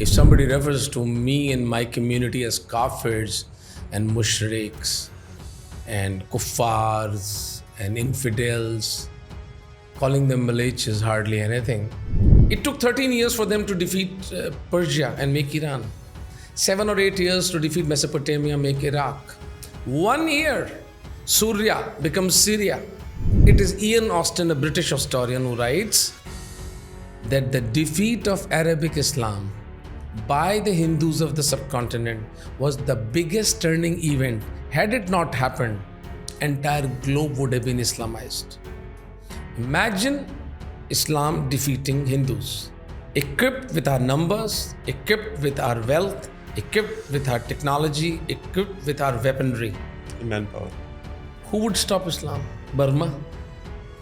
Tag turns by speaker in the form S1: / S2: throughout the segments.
S1: If somebody refers to me and my community as kafirs and mushriks and kuffars and infidels, calling them Malaysians is hardly anything. It took 13 years for them to defeat Persia and make Iran. 7 or 8 years to defeat Mesopotamia, make Iraq. 1 year, Surya becomes Syria. It is Ian Austen, a British historian, who writes that the defeat of Arabic Islam by the Hindus of the subcontinent was the biggest turning event. Had it not happened, entire globe would have been Islamized. Imagine Islam defeating Hindus, equipped with our numbers, equipped with our wealth, equipped with our technology, equipped with our weaponry.
S2: Manpower.
S1: Who would stop Islam? Burma?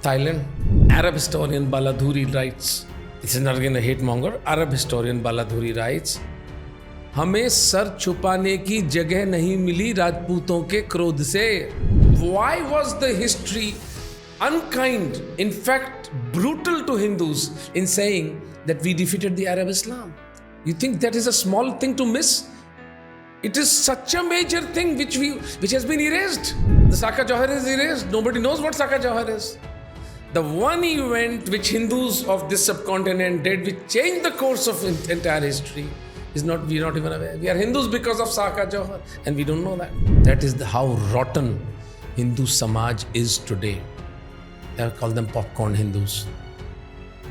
S1: Thailand? Arab historian Baladhuri writes, this is not again a hate monger, Arab historian Baladhuri writes, हमें sir छुपाने की जगह नहीं मिली राजपूतों के क्रोध से. Why was the history unkind, in fact brutal to Hindus in saying that we defeated the Arab Islam? You think that is a small thing to miss? It is such a major thing which has been erased. The Saka Jawhar is erased. Nobody knows what Saka Jawhar is. The one event which Hindus of this subcontinent did, which changed the course of entire history, we are not even aware. We are Hindus because of Saka Jawhar, and we don't know that. That is how rotten Hindu Samaj is today. I call them popcorn Hindus.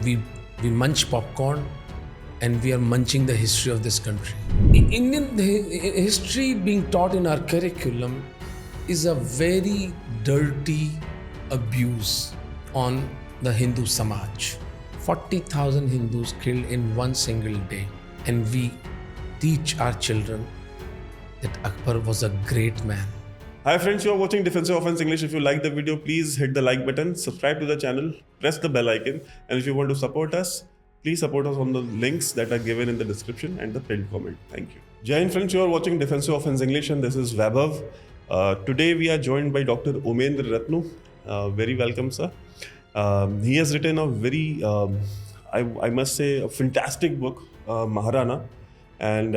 S1: We munch popcorn, and we are munching the history of this country. Indian history being taught in our curriculum is a very dirty abuse on the Hindu Samaj. 40,000 Hindus killed in one single day. And we teach our children that Akbar was a great man.
S2: Hi friends, you are watching Defensive Offense English. If you like the video, please hit the like button, subscribe to the channel, press the bell icon, and if you want to support us, please support us on the links that are given in the description and the pinned comment. Thank you. Jai Hind friends, you are watching Defensive Offense English, and this is Vaibhav. Today we are joined by Dr. Omendra Ratnu. Very welcome, sir. He has written a very, I must say, a fantastic book, Maharana, and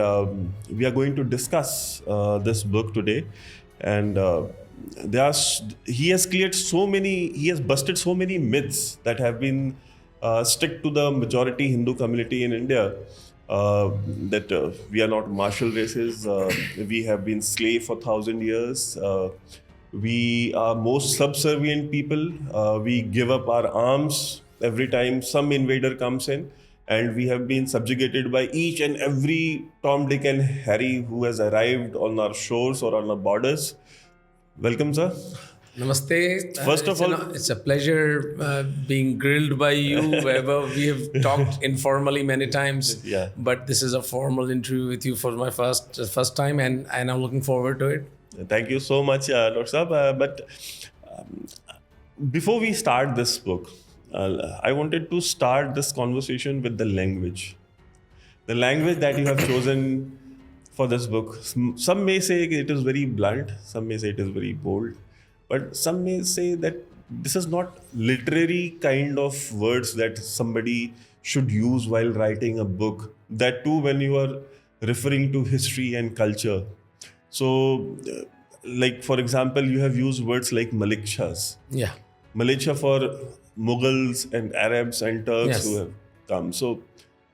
S2: we are going to discuss this book today. And he has busted so many myths that have been stick to the majority Hindu community in India, that we are not martial races, we have been slave for 1,000 years, we are most subservient people, we give up our arms every time some invader comes in, and we have been subjugated by each and every Tom, Dick and Harry who has arrived on our shores or on our borders. Welcome, sir.
S1: Namaste.
S2: First of all,
S1: it's a pleasure being grilled by you. Wherever we have talked informally many times,
S2: yeah.
S1: But this is a formal interview with you for my first time, and I'm looking forward to it.
S2: Thank you so much, Dr. Saab. But before we start this book, I wanted to start this conversation with the language. The language that you have chosen for this book. Some may say it is very blunt, some may say it is very bold, but some may say that this is not literary kind of words that somebody should use while writing a book. That too when you are referring to history and culture. So, like for example, you have used words like militias.
S1: Yeah.
S2: Militia for Mughals and Arabs and Turks,
S1: Yes.
S2: who have come. So,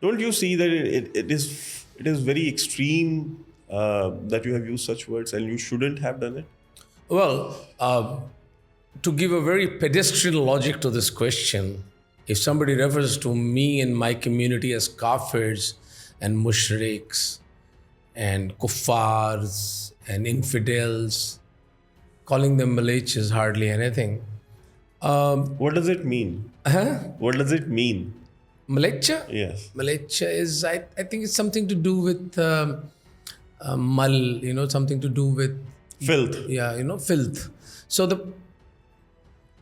S2: don't you see that it is very extreme that you have used such words and you shouldn't have done it?
S1: Well, to give a very pedestrian logic to this question, if somebody refers to me and my community as kafirs and mushriks and kuffars and infidels, calling them Malaysians is hardly anything.
S2: What does it mean? What does it mean?
S1: Malaysia?
S2: Yes.
S1: Malaysia is, I think it's something to do with mal, something to do with
S2: Filth.
S1: Yeah, filth. So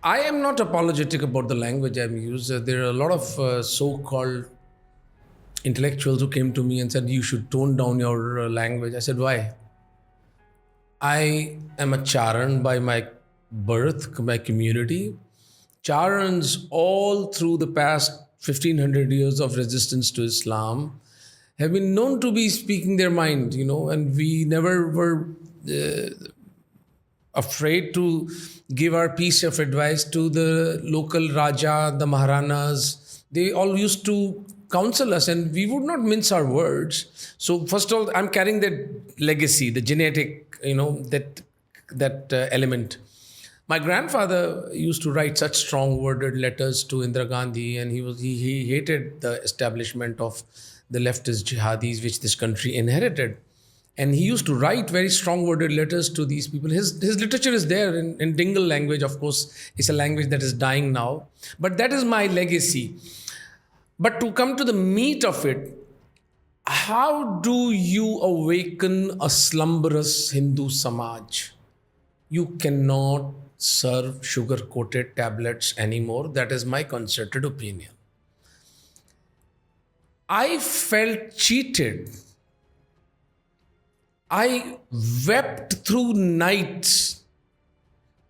S1: I am not apologetic about the language I've used. There are a lot of so-called intellectuals who came to me and said, you should tone down your language. I said, why? I am a Charan by my birth, my community. Charans all through the past 1500 years of resistance to Islam have been known to be speaking their mind, and we never were afraid to give our piece of advice to the local Raja, the Maharanas. They all used to counsel us, and we would not mince our words. So first of all, I'm carrying that legacy, the genetic, that element. My grandfather used to write such strong-worded letters to Indira Gandhi, and he hated the establishment of the leftist jihadis which this country inherited. And he used to write very strong-worded letters to these people. His literature is there in Dingle language, of course. It's a language that is dying now. But that is my legacy. But to come to the meat of it, how do you awaken a slumberous Hindu Samaj? You cannot serve sugar-coated tablets anymore. That is my concerted opinion. I felt cheated. I wept through nights.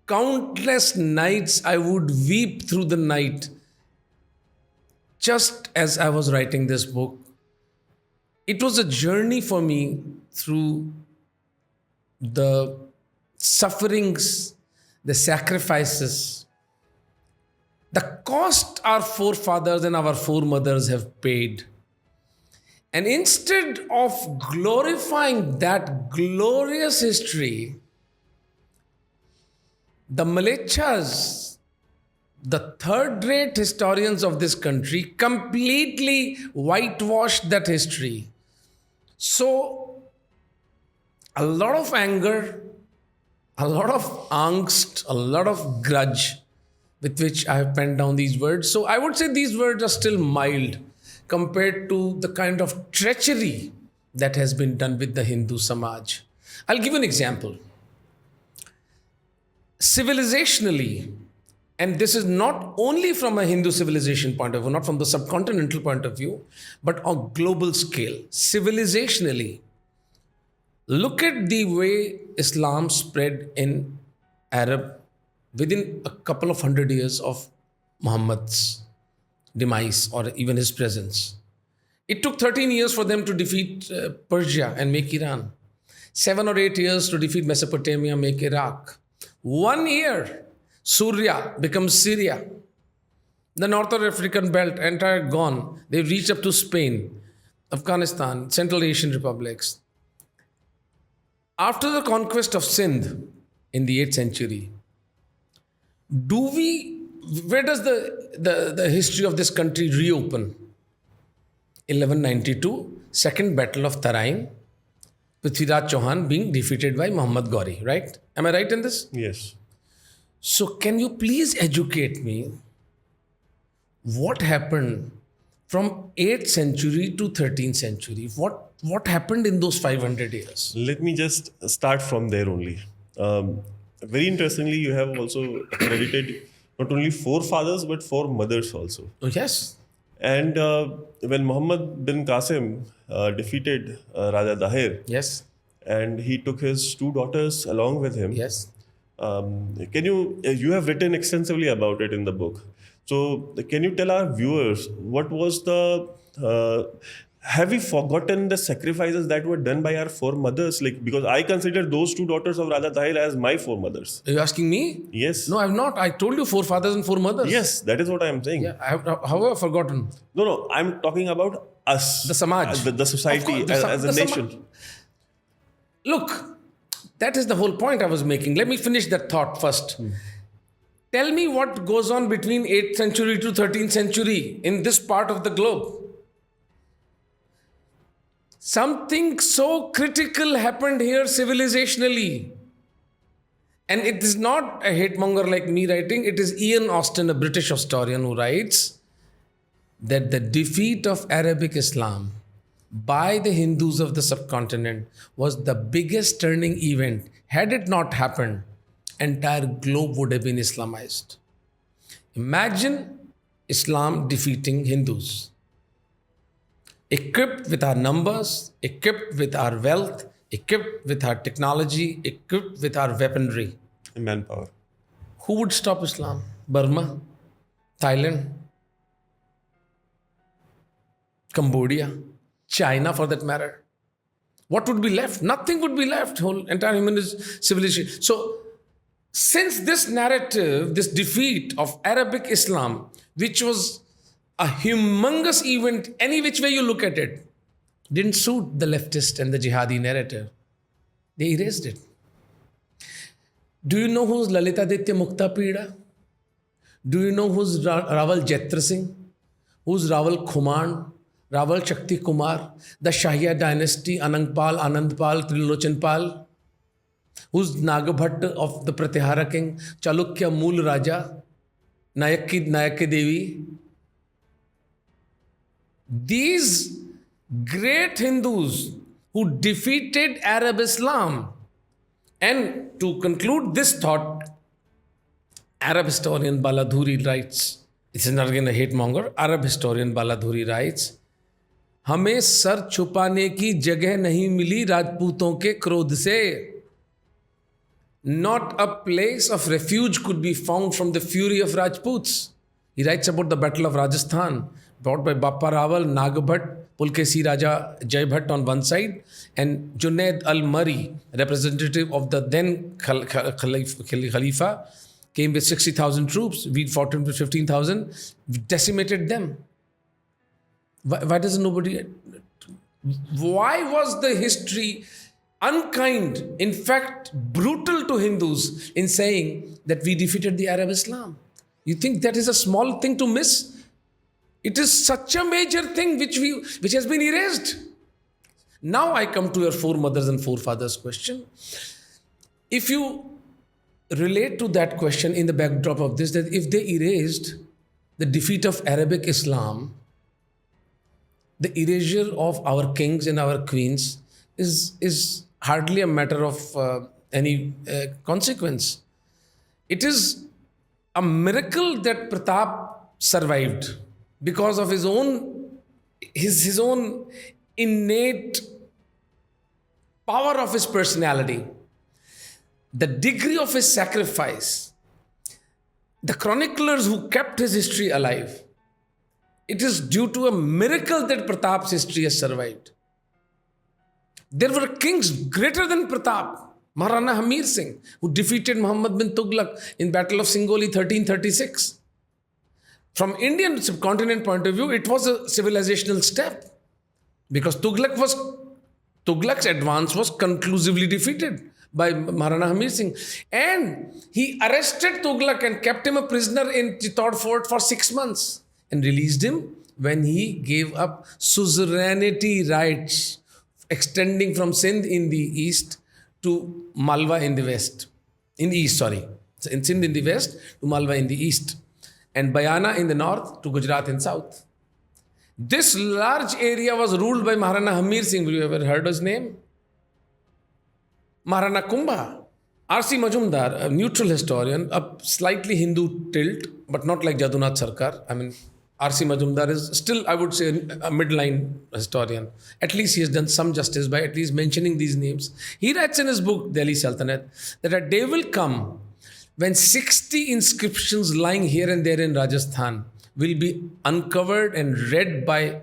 S1: Countless nights I would weep through the night. Just as I was writing this book, it was a journey for me through the sufferings, the sacrifices, the cost our forefathers and our foremothers have paid. And instead of glorifying that glorious history, the Malechas, the third-rate historians of this country, completely whitewashed that history. So, a lot of anger, a lot of angst, a lot of grudge with which I have penned down these words. So, I would say these words are still mild compared to the kind of treachery that has been done with the Hindu Samaj. I'll give you an example. Civilizationally, and this is not only from a Hindu civilization point of view, not from the subcontinental point of view, but on global scale. Civilizationally, look at the way Islam spread in Arab within a couple of 100 years of Muhammad's demise or even his presence. It took 13 years for them to defeat Persia and make Iran. 7 or 8 years to defeat Mesopotamia, make Iraq. 1 year, Syria becomes Syria. The North African belt, entire gone. They reached up to Spain, Afghanistan, Central Asian republics. After the conquest of Sindh in the 8th century, where does the history of this country reopen? 1192, Second Battle of Tarain, Prithviraj Chauhan being defeated by Muhammad Ghori, right? Am I right in this?
S2: Yes.
S1: So can you please educate me what happened from 8th century to 13th century? What happened in those 500 years?
S2: Let me just start from there only. Very interestingly, you have also credited not only forefathers but foremothers also.
S1: Oh, yes.
S2: And when Muhammad bin Qasim defeated Raja Dahir,
S1: Yes.
S2: and he took his 2 daughters along with him.
S1: Yes.
S2: Can you have written extensively about it in the book. So can you tell our viewers what was have we forgotten the sacrifices that were done by our foremothers? Because I consider those 2 daughters of Raja Dahir as my foremothers.
S1: Are you asking me?
S2: Yes.
S1: No, I've not. I told you forefathers and foremothers.
S2: Yes, that is what I am saying.
S1: Yeah, how have I forgotten?
S2: No, I'm talking about us.
S1: The Samaj.
S2: The society,
S1: Of course,
S2: as a nation.
S1: Look, that is the whole point I was making. Let me finish that thought first. Tell me what goes on between 8th century to 13th century in this part of the globe. Something so critical happened here civilizationally. And it is not a hate monger like me writing. It is Ian Austen, a British historian, who writes that the defeat of Arabic Islam by the Hindus of the subcontinent was the biggest turning event. Had it not happened, entire globe would have been Islamized. Imagine Islam defeating Hindus. Equipped with our numbers, equipped with our wealth, equipped with our technology, equipped with our weaponry.
S2: And manpower.
S1: Who would stop Islam? Burma? Thailand? Cambodia? China for that matter. What would be left? Nothing would be left. Whole entire human civilization. So, since this narrative, this defeat of Arabic Islam, which was a humongous event, any which way you look at it, didn't suit the leftist and the jihadi narrative, they erased it. Do you know who's Lalitaditya Mukta Pida? Do you know who's Rawal Jatra Singh? Who's Rawal Khuman? Rawal Shakti Kumar? The Shahiya dynasty, Anangpal, Anandpal, Trilochanpal? Who's Nagabhatt of the Pratihara king? Chalukya Mool Raja? Nayaki Devi? These great Hindus who defeated Arab Islam. And to conclude this thought, Arab historian Baladhuri writes, this is not again a hate monger, Arab historian Baladhuri writes, हमें sir छुपाने की जगह नहीं मिली राजपूतों के क्रोध से. Not a place of refuge could be found from the fury of Rajputs. He writes about the Battle of Rajasthan, brought by Bappa Rawal, Nagabhatt, Pulkesi Raja Jai Bhatt on one side, and Junaid al-Mari, representative of the then Khalifa, came with 60,000 troops. We fought him with 15,000, decimated them. Why doesn't nobody... Why was the history unkind, in fact brutal to Hindus in saying that we defeated the Arab Islam? You think that is a small thing to miss? It is such a major thing which has been erased. Now I come to your foremothers and forefathers question. If you relate to that question in the backdrop of this, that if they erased the defeat of Arabic Islam, the erasure of our kings and our queens is hardly a matter of any consequence. It is a miracle that Pratap survived because of his own innate power of his personality, the degree of his sacrifice, the chroniclers who kept his history alive. It is due to a miracle that Pratap's history has survived. There were kings greater than Pratap. Maharana Hamir Singh, who defeated Muhammad bin Tughlaq in Battle of Singoli 1336. From Indian subcontinent point of view, it was a civilizational step because Tughlaq's advance was conclusively defeated by Maharana Hamir Singh. And he arrested Tughlaq and kept him a prisoner in Chittor Fort for 6 months and released him when he gave up suzerainty rights extending from Sindh in the east to Malwa in the west. In the east, sorry. In Sindh in the west to Malwa in the east. And Bayana in the north to Gujarat in south. This large area was ruled by Maharana Hamir Singh. Have you ever heard his name? Maharana Kumbha. R.C. Majumdar, a neutral historian, a slightly Hindu tilt, but not like Jadunath Sarkar. I mean, R.C. Majumdar is still, I would say, a midline historian. At least he has done some justice by at least mentioning these names. He writes in his book, Delhi Sultanate, that a day will come when 60 inscriptions lying here and there in Rajasthan will be uncovered and read by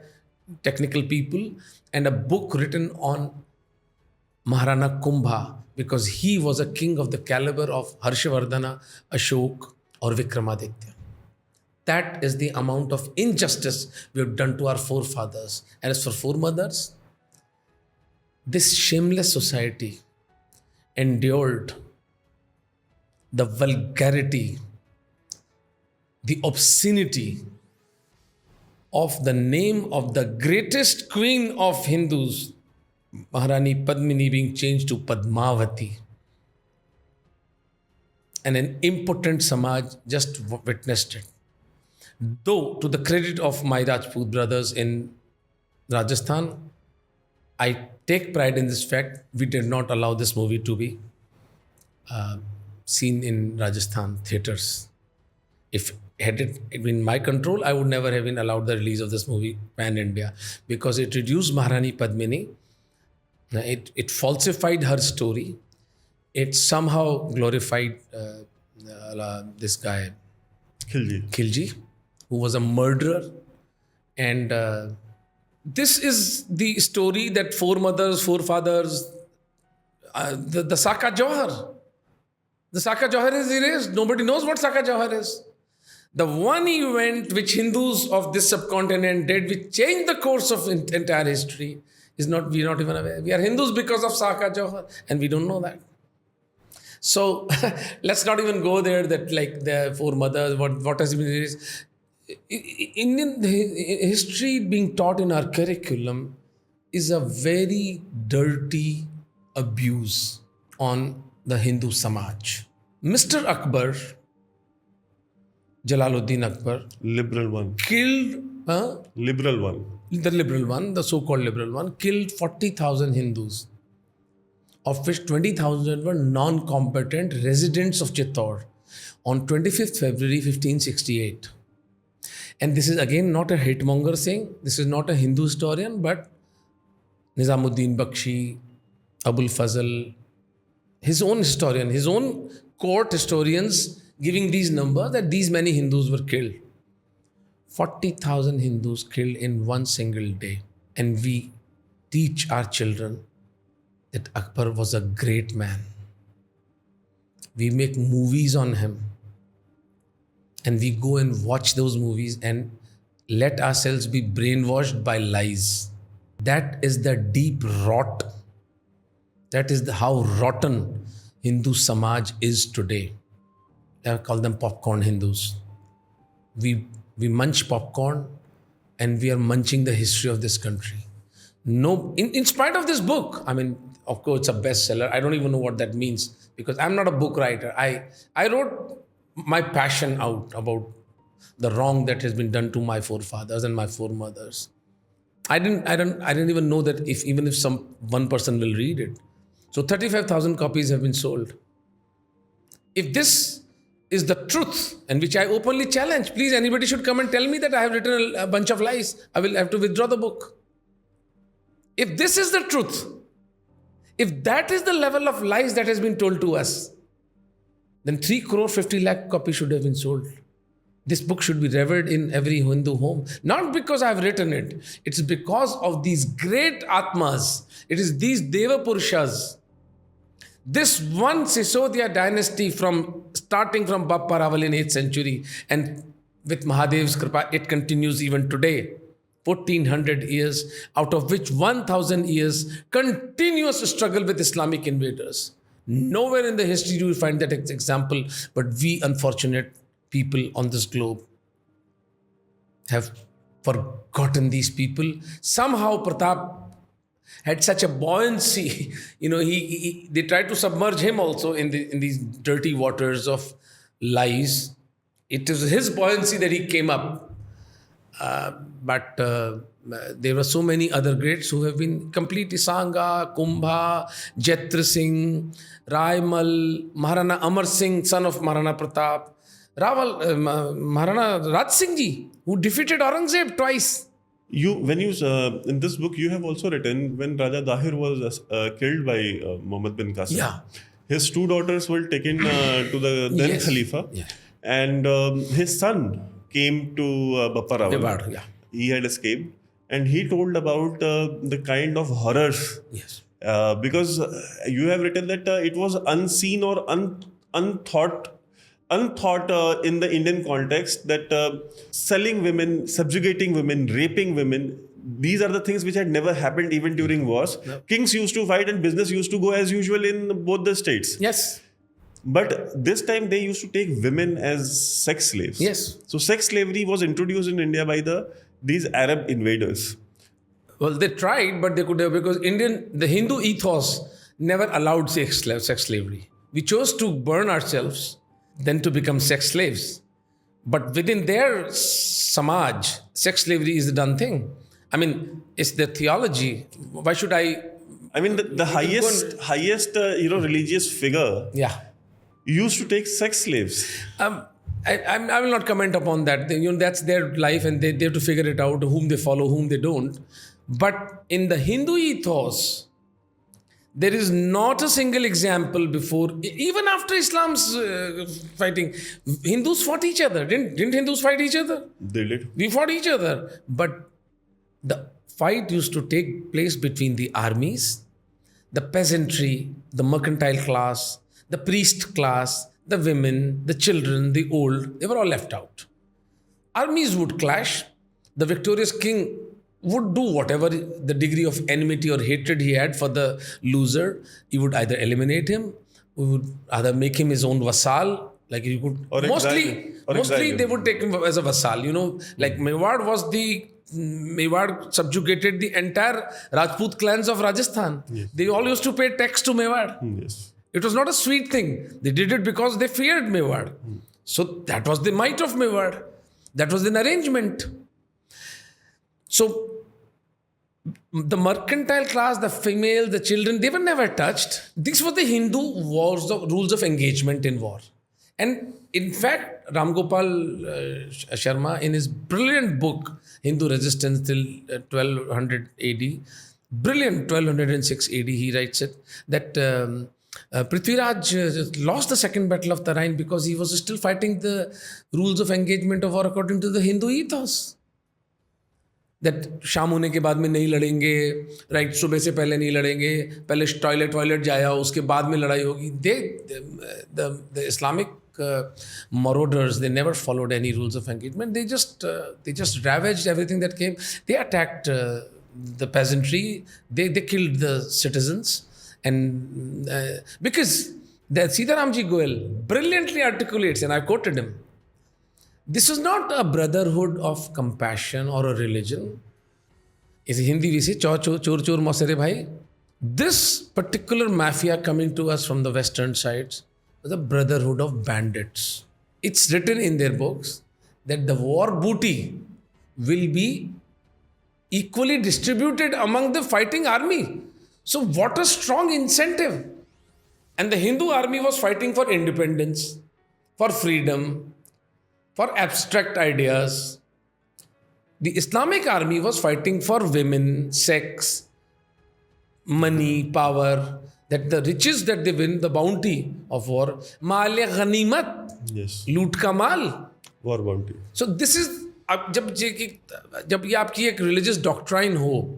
S1: technical people, and a book written on Maharana Kumbha, because he was a king of the caliber of Harshavardhana, Ashok or Vikramaditya. That is the amount of injustice we have done to our forefathers. And as for foremothers, this shameless society endured the vulgarity, the obscenity of the name of the greatest queen of Hindus, Maharani Padmini, being changed to Padmavati. And an impotent Samaj just witnessed it. Though, to the credit of my Rajput brothers in Rajasthan, I take pride in this fact, we did not allow this movie to be seen in Rajasthan theatres. If had it been in my control, I would never have been allowed the release of this movie pan-India, because it reduced Maharani Padmini. It falsified her story. It somehow glorified this guy,
S2: Khilji.
S1: Khilji, who was a murderer and This is the story that forefathers, the Saka Jawhar. The Saka Jawhar is erased. Nobody knows what Saka Jawhar is. The one event which Hindus of this subcontinent did, which changed the course of entire history, we're not even aware. We are Hindus because of Saka Jawhar, and we don't know that. So let's not even go there that like the foremothers, what has been erased. Indian history being taught in our curriculum is a very dirty abuse on the Hindu Samaj. Mr. Akbar, Jalaluddin Akbar,
S2: Liberal one.
S1: killed,
S2: Liberal one.
S1: the liberal one, the so-called liberal one, killed 40,000 Hindus, of which 20,000 were non-combatant residents of Chittor on 25th February 1568. And this is again not a hatemonger saying, this is not a Hindu historian, but Nizamuddin Bakshi, Abul Fazl, his own historian, his own court historians giving these numbers that these many Hindus were killed. 40,000 Hindus killed in one single day. And we teach our children that Akbar was a great man. We make movies on him. And we go and watch those movies and let ourselves be brainwashed by lies. That is the deep rot. That is how rotten Hindu Samaj is today. I call them popcorn Hindus. We munch popcorn and we are munching the history of this country. No, in spite of this book, I mean, of course, it's a bestseller. I don't even know what that means because I'm not a book writer. I wrote my passion out about the wrong that has been done to my forefathers and my foremothers. I didn't even know that even if one person will read it. So 35,000 copies have been sold. If this is the truth, and which I openly challenge, please anybody should come and tell me that I have written a bunch of lies. I will have to withdraw the book. If this is the truth, if that is the level of lies that has been told to us, then 3 crore 50 lakh copies should have been sold. This book should be revered in every Hindu home. Not because I have written it. It's because of these great Atmas. It is these Deva Purushas. This one Sisodia dynasty starting from Bappa Rawal in 8th century and with Mahadev's Kripa, it continues even today. 1400 years, out of which 1000 years continuous struggle with Islamic invaders. Nowhere in the history do you find that example, but we unfortunate people on this globe have forgotten these people. Somehow Pratap had such a buoyancy, they tried to submerge him also in these dirty waters of lies. It is his buoyancy that he came up. But there were so many other greats who have been completely Sangha, Kumbha, Jatra Singh, Raimal, Maharana Amar Singh, son of Maharana Pratap, Maharana Raj Singh ji, who defeated Aurangzeb twice.
S2: When you in this book, you have also written when Raja Dahir was killed by Muhammad bin Qasim.
S1: Yeah.
S2: His 2 daughters were taken to the then
S1: Yes.
S2: Khalifa,
S1: Yeah.
S2: and his son came to Bappa Rawal.
S1: Yeah.
S2: He had escaped, and he told about the kind of horrors.
S1: Yes.
S2: Because you have written that it was unseen or unthought in the Indian context that selling women, subjugating women, raping women, these are the things which had never happened even during wars.
S1: No.
S2: Kings used to fight and business used to go as usual in both the states.
S1: Yes.
S2: But this time they used to take women as sex slaves.
S1: Yes.
S2: So sex slavery was introduced in India by these Arab invaders.
S1: Well, they tried, but they could have, because the Hindu ethos never allowed sex slavery. We chose to burn ourselves, then to become sex slaves. But within their Samaj, sex slavery is the done thing. I mean, it's their theology. Why should I?
S2: I mean, the highest religious figure
S1: Yeah.
S2: used to take sex slaves.
S1: I will not comment upon that. That's their life, and they have to figure it out, whom they follow, whom they don't. But in the Hindu ethos, there is not a single example before, even after Islam's fighting. Hindus fought each other. Didn't Hindus fight each other?
S2: They did.
S1: We fought each other. But the fight used to take place between the armies, the peasantry, the mercantile class, the priest class, the women, the children, the old. They were all left out. Armies would clash. The victorious king would do whatever the degree of enmity or hatred he had for the loser. He would either eliminate him, he would either make him his own vassal. Like he could
S2: Or
S1: mostly they would take him as a vassal. Like Mewar subjugated the entire Rajput clans of Rajasthan.
S2: Yes.
S1: They all used to pay tax to Mewar.
S2: Yes.
S1: It was not a sweet thing. They did it because they feared Mewar. So that was the might of Mewar. That was an arrangement. So the mercantile class, the female, the children, they were never touched. These were the Hindu rules of engagement in war. And in fact, Ram Gopal Sharma, in his brilliant book, Hindu Resistance till 1200 AD, brilliant 1206 AD, he writes it, that Prithviraj lost the second battle of the Rhine because he was still fighting the rules of engagement of war according to the Hindu ethos. That शाम होने के बाद में नहीं लड़ेंगे, right, सुबह से पहले नहीं लड़ेंगे, पहले टॉयलेट जाया, उसके बाद में लड़ाई होगी. The Islamic marauders, they never followed any rules of engagement. They just ravaged everything that came. They attacked the peasantry. They killed the citizens. And because the Sitaramji Goel brilliantly articulates, and I quoted him, this is not a brotherhood of compassion or a religion. In Hindi we say, chor mosere bhai. This particular mafia coming to us from the western sides was a brotherhood of bandits. It's written in their books that the war booty will be equally distributed among the fighting army. So what a strong incentive. And the Hindu army was fighting for independence, for freedom, for abstract ideas. The Islamic army was fighting for women, sex, money, power, that the riches that they win, the bounty of war, maal-e-ghanimat,
S2: Yes.
S1: loot ka maal.
S2: War bounty.
S1: So this is, जब ये आपकी एक religious doctrine हो,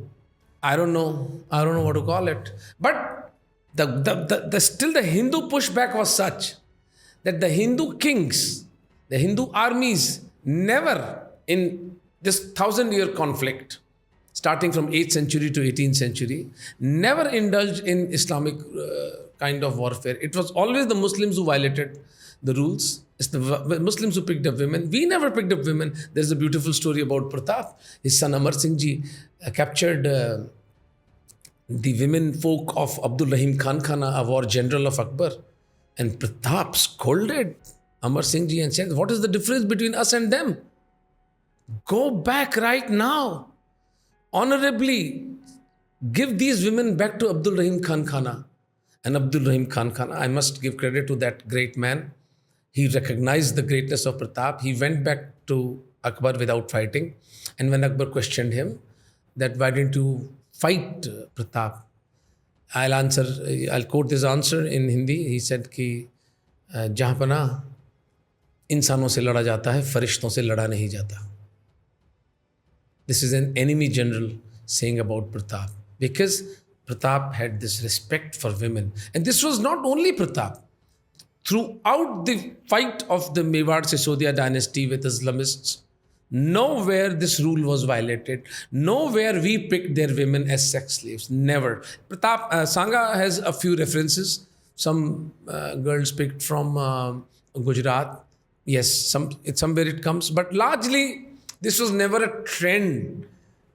S1: I don't know what to call it, but still the Hindu pushback was such that the Hindu kings, the Hindu armies never in this 1,000-year conflict, starting from 8th century to 18th century, never indulged in Islamic kind of warfare. It was always the Muslims who violated the rules. It's the Muslims who picked up women. We never picked up women. There's a beautiful story about Pratap. His son Amar Singh Ji captured the women folk of Abdul Rahim Khan Khana, a war general of Akbar. And Pratap scolded Amar Singh Ji and said, what is the difference between us and them? Go back right now. Honorably give these women back to Abdul Rahim Khan Khana. And Abdul Rahim Khan Khana, I must give credit to that great man. He recognized the greatness of Pratap. He went back to Akbar without fighting. And when Akbar questioned him, that why didn't you fight Pratap? I'll quote this answer in Hindi. He said कि जहाँ पना इंसानों से लड़ा जाता है, फरिश्तों से लड़ा नहीं जाता. This is an enemy general saying about Pratap, because Pratap had this respect for women. And this was not only Pratap. Throughout the fight of the Mewar Sisodia dynasty with Islamists, nowhere this rule was violated. Nowhere we picked their women as sex slaves. Never. Pratap, Sangha has a few references. Some girls picked from Gujarat. Yes, somewhere it comes. But largely, this was never a trend.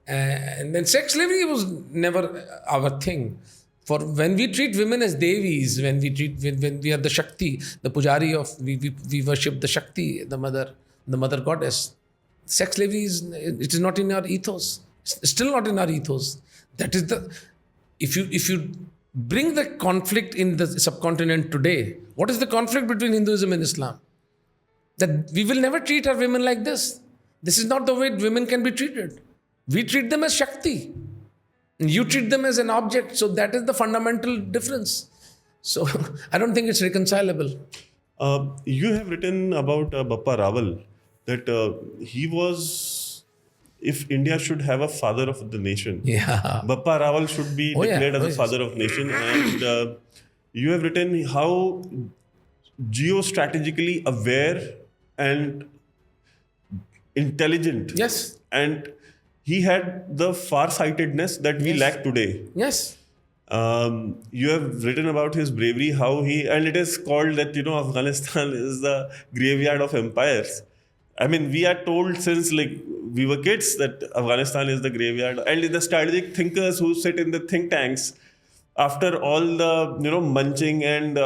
S1: And then sex slavery was never our thing. For when we treat women as devis, when we are the Shakti, the pujari of, we worship the Shakti, the mother goddess. Sex slavery it is not in our ethos. It's still not in our ethos. That is if you bring the conflict in the subcontinent today, what is the conflict between Hinduism and Islam? That we will never treat our women like this. This is not the way women can be treated. We treat them as Shakti. You treat them as an object. So that is the fundamental difference. So I don't think it's reconcilable.
S2: You have written about Bappa Rawal, that he was if India should have a father of the nation,
S1: Yeah.
S2: Bappa Rawal should be
S1: Oh, yeah.
S2: declared as
S1: Oh,
S2: a
S1: yes.
S2: father of nation. And you have written how geostrategically aware and intelligent,
S1: Yes.
S2: and he had the far-sightedness that we
S1: Yes.
S2: lack today.
S1: Yes.
S2: You have written about his bravery, how he, and it is called that, Afghanistan is the graveyard of empires. I mean, we are told since like we were kids that Afghanistan is the graveyard, and the strategic thinkers who sit in the think tanks, after all the munching and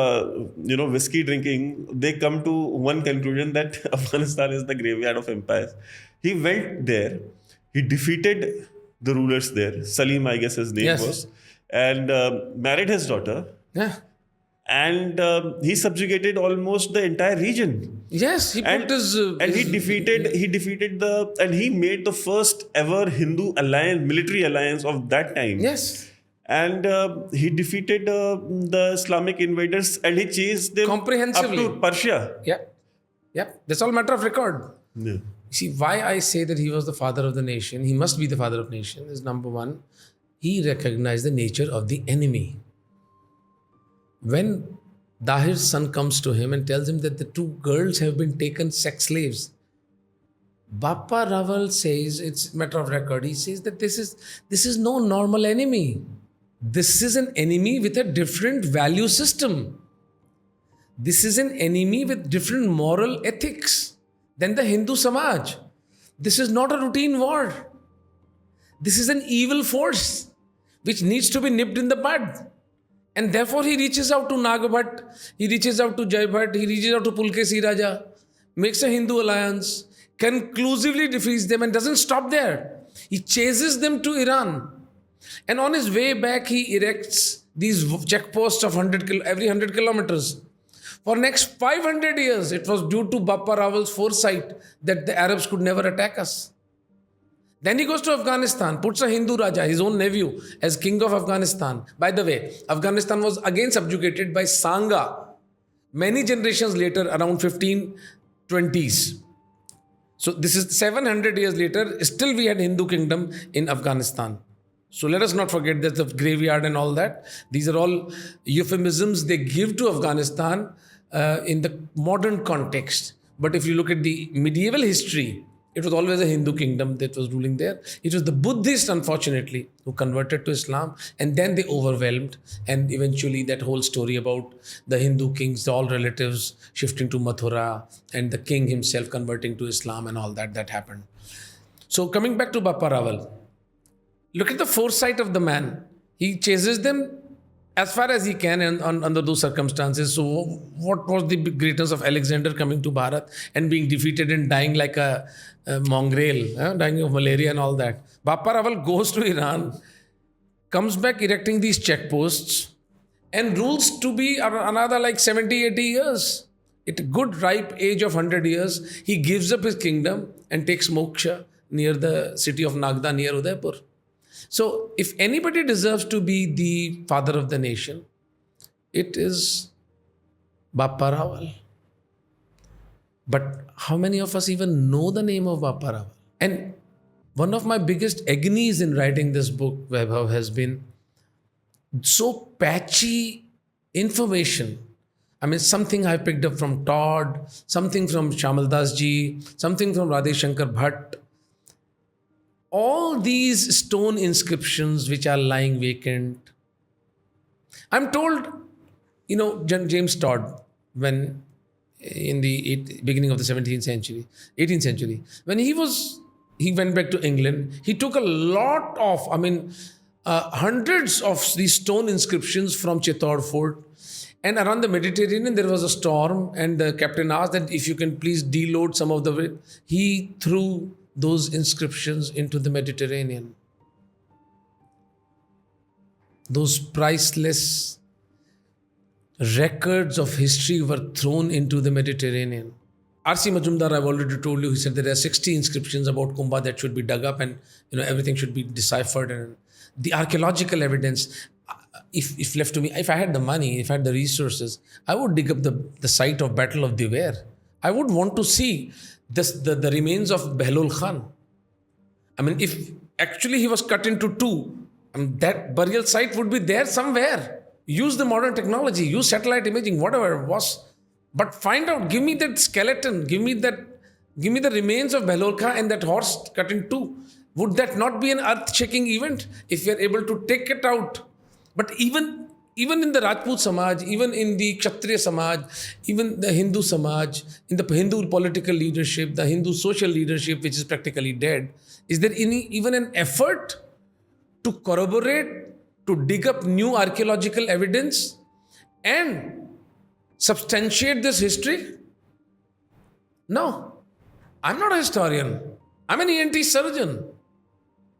S2: whiskey drinking, they come to one conclusion that Afghanistan is the graveyard of empires. He went there, he defeated the rulers there. Salim, I guess his name
S1: Yes.
S2: was, and married his daughter,
S1: Yeah.
S2: and he subjugated almost the entire region.
S1: Yes. He put his.
S2: And he defeated and he made the first ever Hindu alliance, military alliance of that time.
S1: Yes.
S2: And he defeated the Islamic invaders, and he chased them
S1: Comprehensively.
S2: up to Persia.
S1: Yeah. Yeah. That's all matter of record.
S2: Yeah.
S1: See, why I say that he was the father of the nation, he must be the father of the nation, is number one, he recognized the nature of the enemy. When Dahir's son comes to him and tells him that the two girls have been taken sex slaves, Bappa Rawal says, it's matter of record, he says that this is no normal enemy. This is an enemy with a different value system. This is an enemy with different moral ethics than the Hindu Samaj. This is not a routine war. This is an evil force which needs to be nipped in the bud. And therefore he reaches out to Nagabhat, he reaches out to Jaybhat, he reaches out to Pulkesi Raja, makes a Hindu alliance, conclusively defeats them and doesn't stop there. He chases them to Iran. And on his way back, he erects these checkposts of every 100 kilometers. For next 500 years, it was due to Bappa Rawal's foresight that the Arabs could never attack us. Then he goes to Afghanistan, puts a Hindu Raja, his own nephew, as king of Afghanistan. By the way, Afghanistan was again subjugated by Sangha many generations later, around 1520s. So this is 700 years later, still we had Hindu kingdom in Afghanistan. So let us not forget that the graveyard and all that. These are all euphemisms they give to Afghanistan in the modern context. But if you look at the medieval history, it was always a Hindu kingdom that was ruling there. It was the Buddhists, unfortunately, who converted to Islam, and then they overwhelmed. And eventually that whole story about the Hindu kings, all relatives shifting to Mathura, and the king himself converting to Islam and all that happened. So coming back to Bappa Rawal, look at the foresight of the man. He chases them as far as he can and under those circumstances. So what was the greatness of Alexander coming to Bharat and being defeated and dying like a mongrel, dying of malaria and all that? Bappa Rawal goes to Iran, comes back erecting these checkposts and rules to be another like 70, 80 years. At a good ripe age of 100 years, he gives up his kingdom and takes moksha near the city of Nagda, near Udaipur. So, if anybody deserves to be the father of the nation, it is Bappa Rawal. But how many of us even know the name of Bappa Rawal? And one of my biggest agonies in writing this book, Vaibhav, has been so patchy information. I mean, something I picked up from Todd, something from Shamal Das ji, something from Radhe Shankar Bhatt. All these stone inscriptions which are lying vacant. I'm told, James Todd, when in the beginning of the 17th century, 18th century, when he went back to England, he took a lot of, hundreds of these stone inscriptions from Chittor Fort. And around the Mediterranean, there was a storm, and the captain asked that if you can please deload some of the... He threw those inscriptions into the Mediterranean. Those priceless records of history were thrown into the Mediterranean. R.C. Majumdar, I've already told you, he said there are 60 inscriptions about Kumbh that should be dug up, and everything should be deciphered. And the archeological evidence, if left to me, if I had the money, if I had the resources, I would dig up the site of Battle of Mewar. I would want to see the remains of Behlul Khan. I mean, if actually he was cut into two, that burial site would be there somewhere. Use the modern technology, use satellite imaging, whatever it was. But find out, give me that skeleton, give me the remains of Behlolka and that horse cut in two. Would that not be an earth-shaking event if we are able to take it out? But even in the Rajput Samaj, even in the Kshatriya Samaj, even the Hindu Samaj, in the Hindu political leadership, the Hindu social leadership, which is practically dead, is there even an effort to corroborate, to dig up new archaeological evidence and substantiate this history? No. I'm not a historian. I'm an ENT surgeon.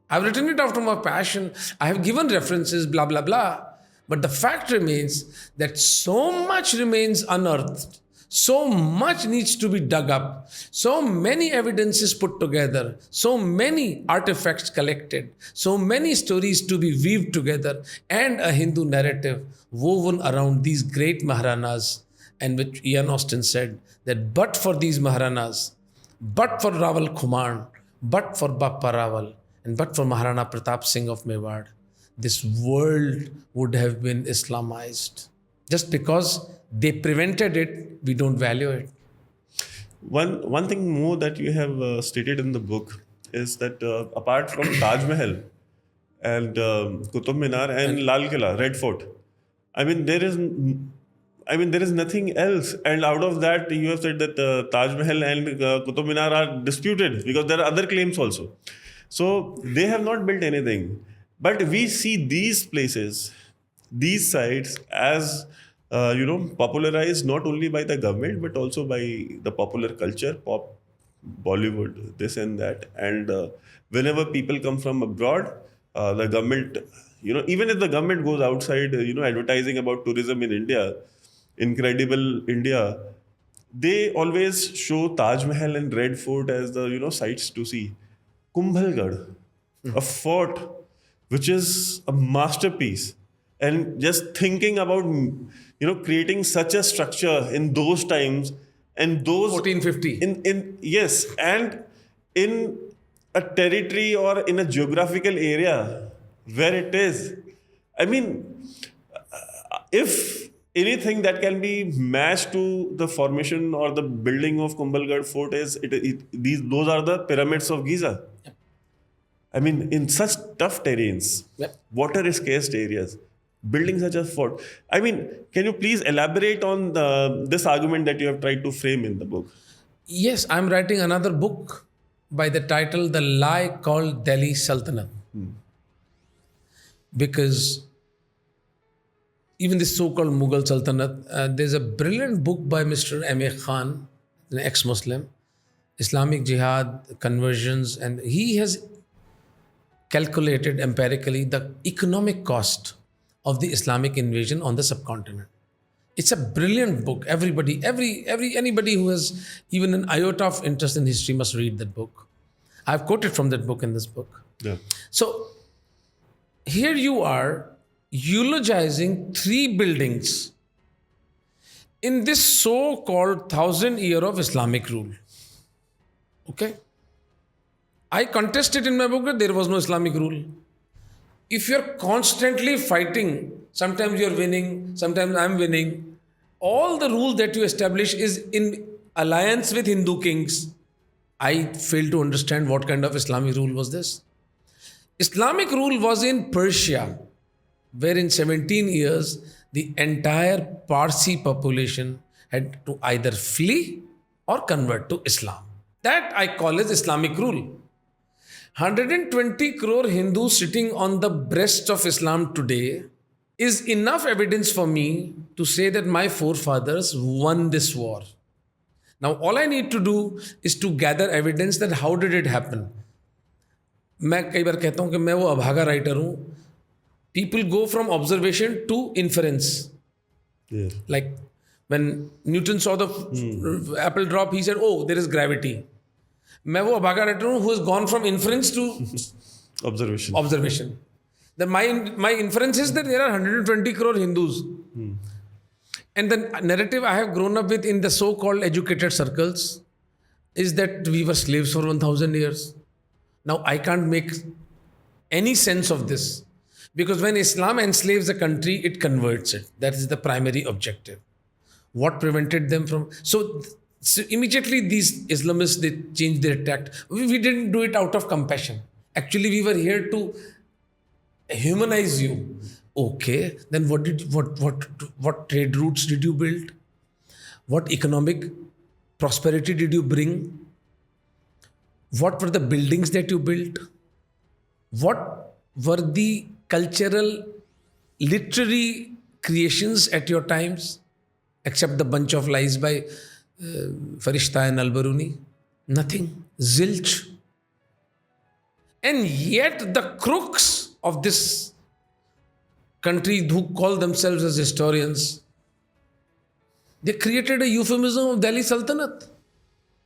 S1: I've written it out of my passion. I have given references, blah, blah, blah. But the fact remains that so much remains unearthed. So much needs to be dug up. So many evidences put together. So many artifacts collected. So many stories to be weaved together. And a Hindu narrative woven around these great Maharanas. And which Ian Austen said that but for these Maharanas, but for Rawal Khumar, but for Bappa Rawal, and but for Maharana Pratap Singh of Mewar, this world would have been Islamized. Just because they prevented it, we don't value it.
S2: One thing more that you have stated in the book is that apart from Taj Mahal and Qutub Minar and Lal Killa, Red Fort, I mean there is nothing else. And out of that, you have said that Taj Mahal and Qutub Minar are disputed because there are other claims also. So they have not built anything. But we see these places, these sites as popularized not only by the government but also by the popular culture, pop, Bollywood, this and that. And whenever people come from abroad, the government, even if the government goes outside, advertising about tourism in India, incredible India, they always show Taj Mahal and Red Fort as the sites to see. Kumbhalgarh, a fort which is a masterpiece, and just thinking about creating such a structure in those times and those
S1: 1450
S2: in yes, and in a territory or in a geographical area where it is. I mean, if anything that can be matched to the formation or the building of Kumbhalgarh Fort is those are the pyramids of Giza. Yep. I mean, in such tough terrains, yep, water scarce areas, building such a fort. I mean, can you please elaborate on this argument that you have tried to frame in the book?
S1: Yes, I'm writing another book by the title The Lie Called Delhi Sultanate. Because even this so-called Mughal Sultanate, there's a brilliant book by Mr. M.A. Khan, an ex-Muslim, Islamic Jihad, Conversions, and he has calculated empirically the economic cost of the Islamic invasion on the subcontinent. It's a brilliant book. Anybody who has even an iota of interest in history must read that book. I've quoted from that book in this book.
S2: Yeah.
S1: So here you are eulogizing three buildings in this so-called 1,000 year of Islamic rule. Okay? I contested in my book that there was no Islamic rule. If you're constantly fighting, sometimes you're winning, sometimes I'm winning, all the rule that you establish is in alliance with Hindu kings. I fail to understand what kind of Islamic rule was this. Islamic rule was in Persia, where in 17 years, the entire Parsi population had to either flee or convert to Islam. That I call as Islamic rule. 120 crore Hindus sitting on the breast of Islam today is enough evidence for me to say that my forefathers won this war. Now, all I need to do is to gather evidence that how did it happen. मैं कई बार कहता हूँ कि मैं वो अभागा writer हूँ. People go from observation to inference.
S2: Yeah.
S1: Like when Newton saw the apple drop, he said, "Oh, there is gravity." मैं वो अभागा राइटर हूँ who has gone from inference to observation. Then my inference is that there are 120 crore Hindus. And the narrative I have grown up with in the so-called educated circles is that we were slaves for 1,000 years. Now, I can't make any sense of this because when Islam enslaves a country, it converts it. That is the primary objective. What prevented them from? So immediately these Islamists, they changed their tact. We didn't do it out of compassion. Actually, we were here to humanize you. Okay, then what trade routes did you build? What economic prosperity did you bring? What were the buildings that you built? What were the cultural, literary creations at your times, except the bunch of lies by Farishta and Al-Baruni? Nothing. Zilch. And yet the crooks of this country who call themselves as historians, they created a euphemism of Delhi Sultanate.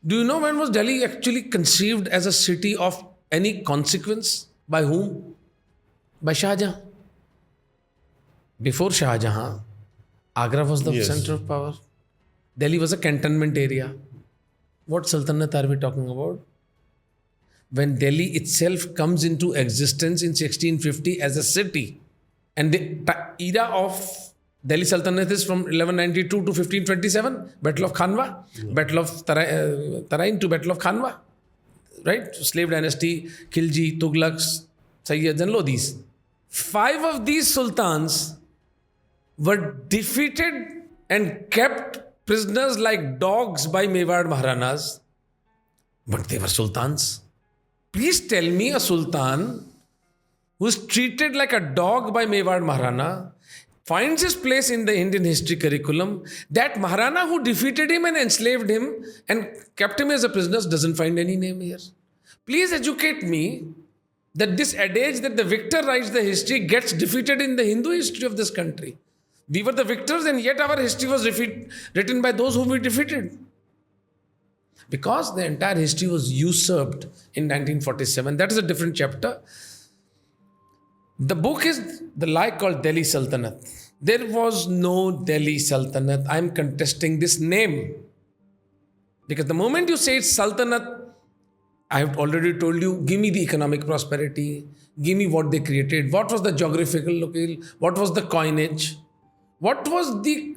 S1: Do you know when was Delhi actually conceived as a city of any consequence? By whom? By Shah Jahan. Before Shah Jahan, Agra was the center of power. Delhi was a cantonment area. What Sultanate are we talking about? When Delhi itself comes into existence in 1650 as a city, and the era of Delhi Sultanate is from 1192 to 1527, Battle of Khanwa, Battle of Tarain to Battle of Khanwa, right? Slave dynasty, Khilji, Tughlaqs, Sayyids and Lodhis. 5 of these sultans were defeated and kept prisoners like dogs by Mewar Maharanas, but they were sultans. Please tell me a sultan who is treated like a dog by Mewar Maharana finds his place in the Indian history curriculum. That Maharana who defeated him and enslaved him and kept him as a prisoner doesn't find any name here. Please educate me that this adage that the victor writes the history gets defeated in the Hindu history of this country. We were the victors and yet our history was written by those whom we defeated. Because the entire history was usurped in 1947. That is a different chapter. The book is the lie called Delhi Sultanate. There was no Delhi Sultanate. I'm contesting this name. Because the moment you say it's Sultanate, I have already told you, give me the economic prosperity, give me what they created, what was the geographical locale, what was the coinage, what was the...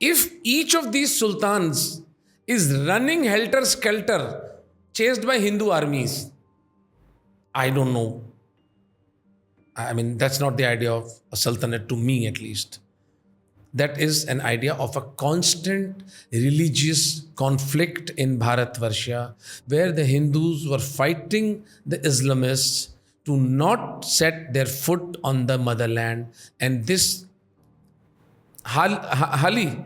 S1: If each of these sultans is running helter-skelter, chased by Hindu armies, I don't know. I mean, that's not the idea of a sultanate to me, at least. That is an idea of a constant religious conflict in Bharatvarsha, where the Hindus were fighting the Islamists to not set their foot on the motherland. And this Hali,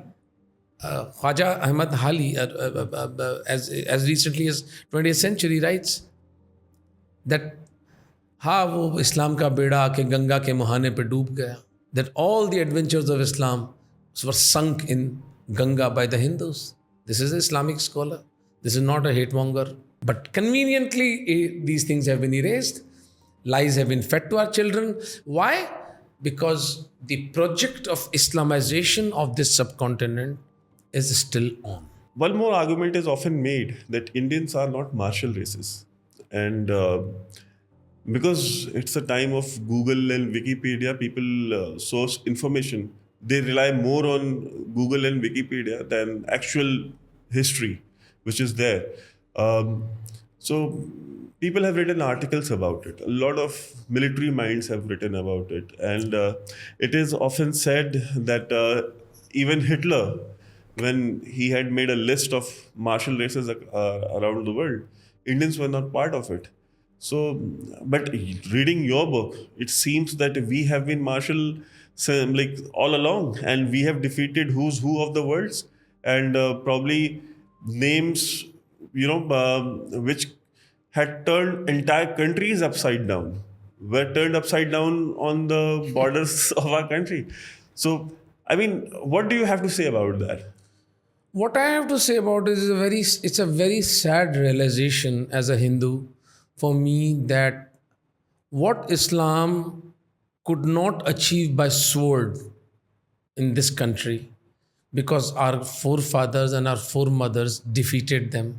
S1: Khwaja Ahmad Hali, as recently as 20th century, writes that हाँ वो इस्लाम का बेड़ा आके गंगा के मुहाने पे डूब गया. That all the adventures of Islam were sunk in Ganga by the Hindus. This is an Islamic scholar. This is not a hate monger. But conveniently, these things have been erased. Lies have been fed to our children. Why? Because the project of Islamization of this subcontinent is still on.
S2: One more argument is often made that Indians are not martial races. And because it's a time of Google and Wikipedia, people source information. They rely more on Google and Wikipedia than actual history, which is there. So people have written articles about it. A lot of military minds have written about it. And it is often said that even Hitler, when he had made a list of martial races around the world, Indians were not part of it. So, but reading your book, it seems that we have been martial like all along, and we have defeated who's who of the worlds, and probably names, which had turned entire countries upside down, were turned upside down on the borders of our country. So, I mean, what do you have to say about that?
S1: What I have to say about it is it's a very sad realization as a Hindu for me that what Islam could not achieve by sword in this country, because our forefathers and our foremothers defeated them,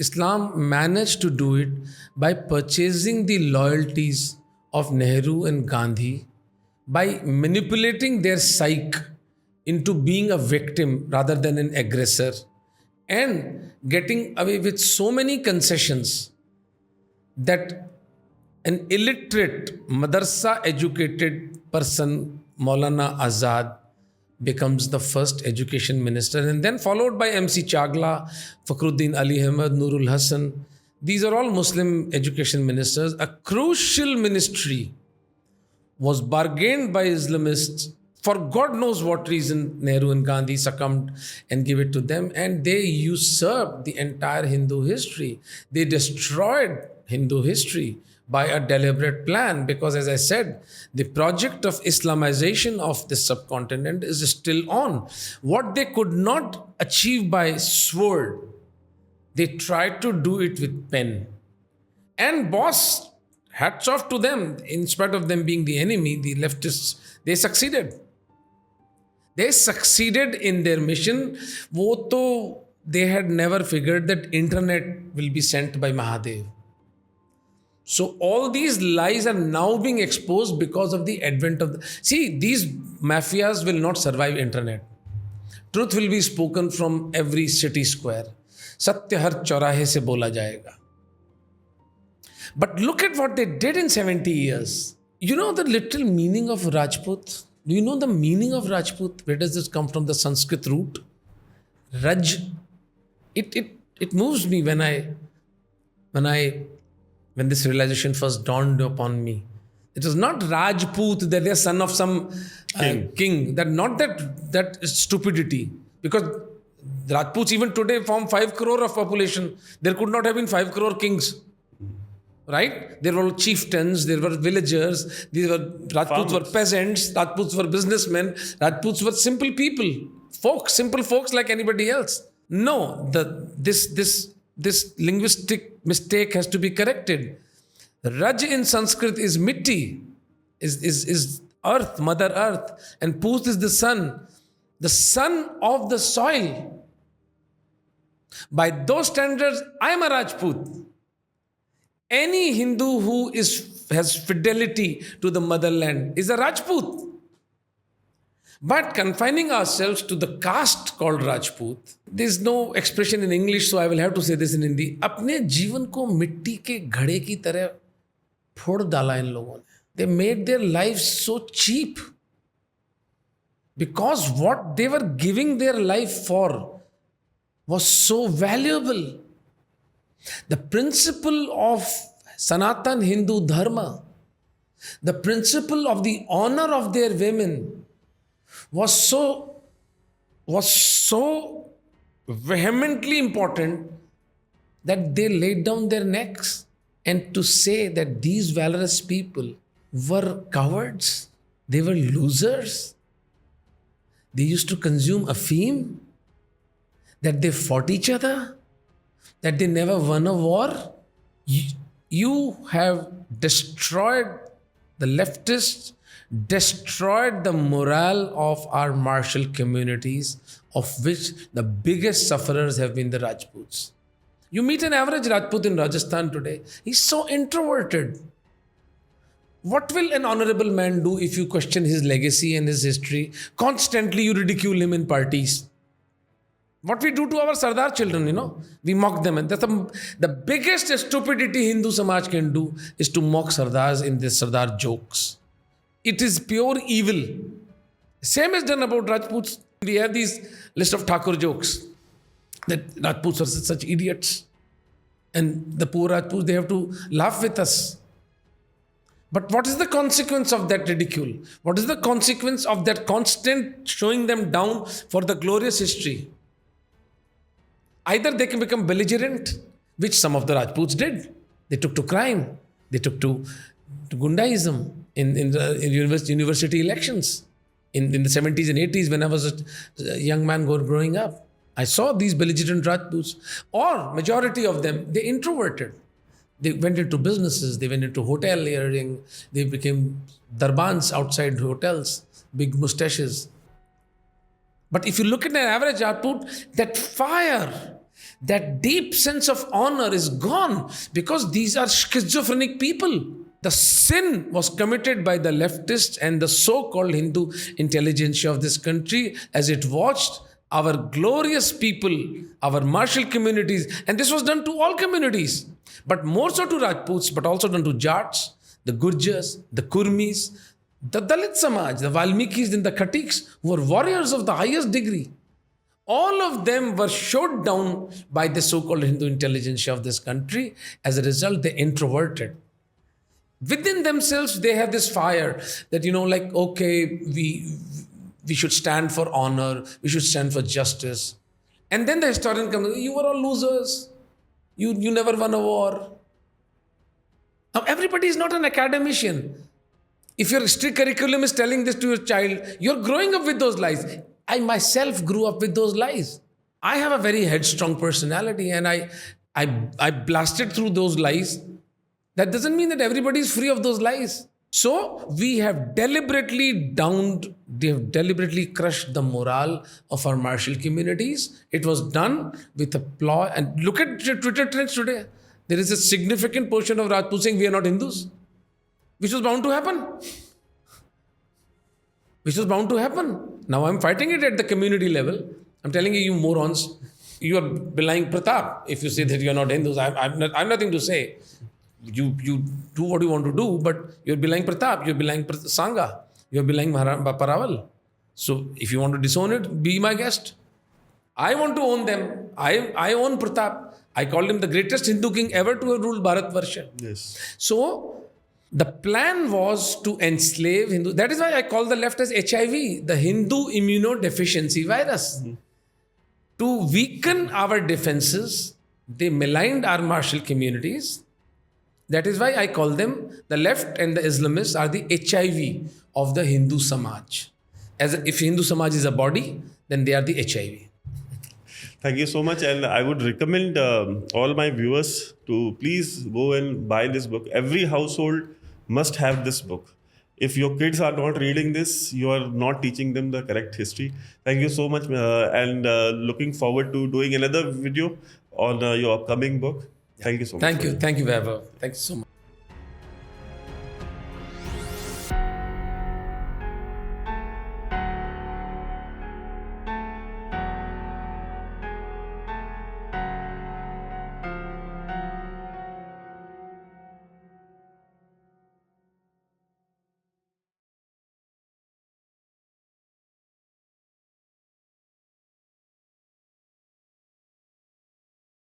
S1: Islam managed to do it by purchasing the loyalties of Nehru and Gandhi, by manipulating their psyche into being a victim rather than an aggressor, and getting away with so many concessions that an illiterate, madrasa educated person, Maulana Azad, becomes the first education minister, and then followed by MC Chagla, Fakhruddin Ali Ahmed, Nurul Hassan. These are all Muslim education ministers. A crucial ministry was bargained by Islamists. For God knows what reason, Nehru and Gandhi succumbed and gave it to them, and they usurped the entire Hindu history. They destroyed Hindu history by a deliberate plan, because, as I said, the project of Islamization of this subcontinent is still on. What they could not achieve by sword, they tried to do it with pen. And boss, hats off to them. In spite of them being the enemy, the leftists, they succeeded. They succeeded in their mission. They had never figured that internet will be sent by Mahadev. So all these lies are now being exposed because of the advent of these mafias will not survive internet. Truth will be spoken from every city square. Satya har chaurahe se bola jayega. But look at what they did in 70 years. You know the literal meaning of Rajput? Do you know the meaning of Rajput? Where does this come from? The Sanskrit root? Raj. It moves me when this realization first dawned upon me. It was not Rajput, that they're son of some king. That is stupidity. Because Rajputs even today form 5 crore of population. There could not have been 5 crore kings. Right? There were chieftains, there were villagers, Rajputs were peasants, Rajputs were businessmen, Rajputs were simple people, simple folks like anybody else. No, this linguistic mistake has to be corrected. Raj in Sanskrit is mitti, is earth, mother earth, and Put is the son of the soil. By those standards, I am a Rajput. Any Hindu who has fidelity to the motherland is a Rajput. But confining ourselves to the caste called Rajput, there is no expression in English, so I will have to say this in Hindi. अपने जीवन को मिट्टी के घड़े की तरह फोड़ डाला इन लोगों ने. They made their lives so cheap. Because what they were giving their life for was so valuable. The principle of Sanatan Hindu Dharma, the principle of the honor of their women was so vehemently important that they laid down their necks. And to say that these valorous people were cowards, they were losers, they used to consume afim, that they fought each other, that they never won a war. You have destroyed the leftists, destroyed the morale of our martial communities, of which the biggest sufferers have been the Rajputs. You meet an average Rajput in Rajasthan today, he's so introverted. What will an honorable man do if you question his legacy and his history? Constantly you ridicule him in parties. What we do to our Sardar children, we mock them. And that's the biggest stupidity Hindu Samaj can do is to mock Sardars in their Sardar jokes. It is pure evil. Same is done about Rajputs. We have these list of Thakur jokes that Rajputs are such idiots. And the poor Rajputs, they have to laugh with us. But what is the consequence of that ridicule? What is the consequence of that constant showing them down for the glorious history? Either they can become belligerent, which some of the Rajputs did. They took to crime. They took to Gundaism in university elections. In the 70s and 80s, when I was a young man growing up, I saw these belligerent Rajputs. Or majority of them, they introverted. They went into businesses. They went into hoteliering. They became darbans outside hotels, big mustaches. But if you look at an average Rajput, that fire, That deep sense of honor is gone because these are schizophrenic people. The sin was committed by the leftists and the so-called Hindu intelligentsia of this country as it watched our glorious people, our martial communities, and this was done to all communities, but more so to Rajputs, but also done to Jats, the Gurjars, the Kurmis, the Dalit Samaj, the Valmikis and the Khatiks, who were warriors of the highest degree. All of them were shot down by the so-called Hindu intelligentsia of this country. As a result, they introverted. Within themselves, they have this fire that, okay, we should stand for honor, we should stand for justice. And then the historian comes, you were all losers. You never won a war. Now, everybody is not an academician. If your strict curriculum is telling this to your child, you're growing up with those lies. I myself grew up with those lies. I have a very headstrong personality and I blasted through those lies. That doesn't mean that everybody is free of those lies. So we have deliberately crushed the morale of our martial communities. It was done with a ploy. And look at Twitter trends today. There is a significant portion of Rajputs saying we are not Hindus, which was bound to happen. Now I'm fighting it at the community level. I'm telling you morons, you are belying Pratap. If you say that you're not Hindus, I've nothing to say. You do what you want to do, but you're belying Pratap, you're belying Sangha, you're belying Bappa Rawal. So if you want to disown it, be my guest. I want to own them. I own Pratap. I called him the greatest Hindu king ever to have ruled Bharatvarsha.
S2: Yes.
S1: So the plan was to enslave Hindu. That is why I call the left as HIV, the Hindu immunodeficiency virus. Mm-hmm. To weaken our defenses, they maligned our martial communities. That is why I call them, the left and the Islamists are the HIV of the Hindu Samaj. If Hindu Samaj is a body, then they are the HIV.
S2: Thank you so much. And I would recommend all my viewers to please go and buy this book. Every household must have this book. If your kids are not reading this, you are not teaching them the correct history. Thank you so much. And looking forward to doing another video on your upcoming book. Thank you so much.
S1: Thank you, Vaibhav. Thank you so much.